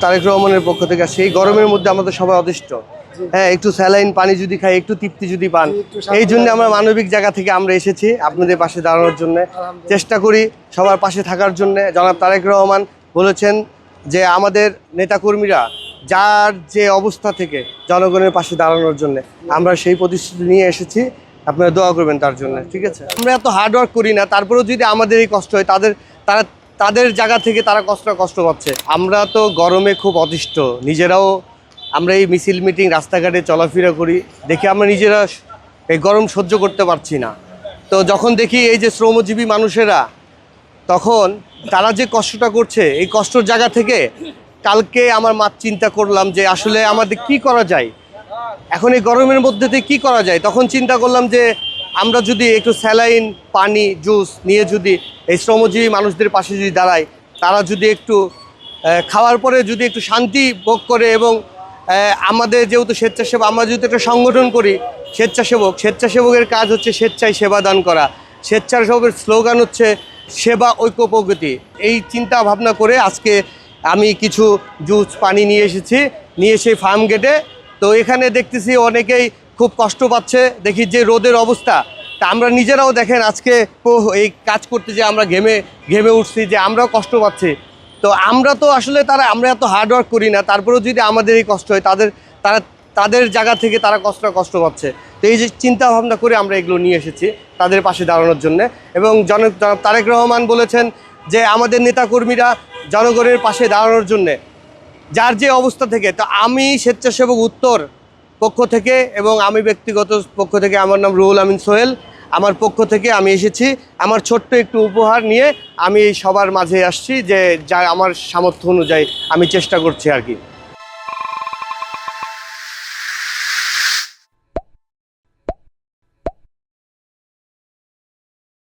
তারেক রহমানের পক্ষ থেকে সেই গরমের মধ্যে আমাদের সবাই অতিষ্ঠ। হ্যাঁ, একটু স্যালাইন পানি যদি খাই, একটু তৃপ্তি যদি পান, এই জন্য আমরা মানবিক জায়গা থেকে আমরা এসেছি আপনাদের পাশে দাঁড়ানোর জন্য। চেষ্টা করি সবার পাশে থাকার জন্য। জনাব তারেক রহমান বলেছেন যে আমাদের নেতাকর্মীরা যার যে অবস্থা থেকে জনগণের পাশে দাঁড়ানোর জন্য, আমরা সেই প্রতিশ্রুতি নিয়ে এসেছি। আপনারা দোয়া করবেন তার জন্য, ঠিক আছে? আমরা এত হার্ডওয়ার্ক করি না, তারপরেও যদি আমাদের এই কষ্ট হয়, তাদের জায়গা থেকে তারা কষ্ট পাচ্ছে। আমরা তো গরমে খুব অতিষ্ঠ নিজেরাও। আমরা এই মিছিল মিটিং রাস্তাঘাটে চলাফেরা করি, দেখি আমরা নিজেরা এই গরম সহ্য করতে পারছি না। তো যখন দেখি এই যে শ্রমজীবী মানুষেরা, তখন তারা যে কষ্টটা করছে, এই কষ্টর জায়গা থেকে কালকে আমার চিন্তা করলাম যে আসলে আমাদের কি করা যায় এখন এই গরমের মধ্যে থেকে কী করা যায়। তখন চিন্তা করলাম যে আমরা যদি একটু স্যালাইন পানি জুস নিয়ে যদি এই শ্রমজীবী মানুষদের পাশে যদি দাঁড়াই, তারা যদি একটু খাওয়ার পরে যদি একটু শান্তি ভোগ করে, এবং আমাদের যেহেতু স্বেচ্ছাসেবক, আমরা যদি একটা সংগঠন করি স্বেচ্ছাসেবকের কাজ হচ্ছে স্বেচ্ছায় সেবা দান করা। স্বেচ্ছাসেবকের স্লোগান হচ্ছে সেবা ঐক্য প্রগতি। এই চিন্তা ভাবনা করে আজকে আমি কিছু জুস পানি নিয়ে এসেছি, নিয়ে এসে ফার্ম গেটে। তো এখানে দেখতেছি অনেকেই খুব কষ্ট পাচ্ছে, দেখি যে রোদের অবস্থা। তা আমরা নিজেরাও দেখেন আজকে এই কাজ করতে যে আমরা ঘেমে উঠছি, যে আমরাও কষ্ট পাচ্ছি। তো আমরা তো আসলে আমরা এত হার্ডওয়ার্ক করি না, তারপরেও যদি আমাদের এই কষ্ট হয়, তাদের জায়গা থেকে তারা কষ্ট পাচ্ছে। তো এই যে চিন্তা ভাবনা করে আমরা এগুলো নিয়ে এসেছি তাদের পাশে দাঁড়ানোর জন্য। এবং জনাব তারেক রহমান বলেছেন যে আমাদের নেতাকর্মীরা জনগণের পাশে দাঁড়ানোর জন্যে যার যে অবস্থা থেকে। তো আমি স্বেচ্ছাসেবক উত্তর পক্ষ থেকে এবং আমি ব্যক্তিগত পক্ষ থেকে, আমার নাম রুহুল আমিন সোহেল, আমার পক্ষ থেকে আমি এসেছি আমার ছোট্ট একটু উপহার নিয়ে। আমি সবার মাঝে আসছি, যে যা আমার সামর্থ্য অনুযায়ী আমি চেষ্টা করছি আর কি।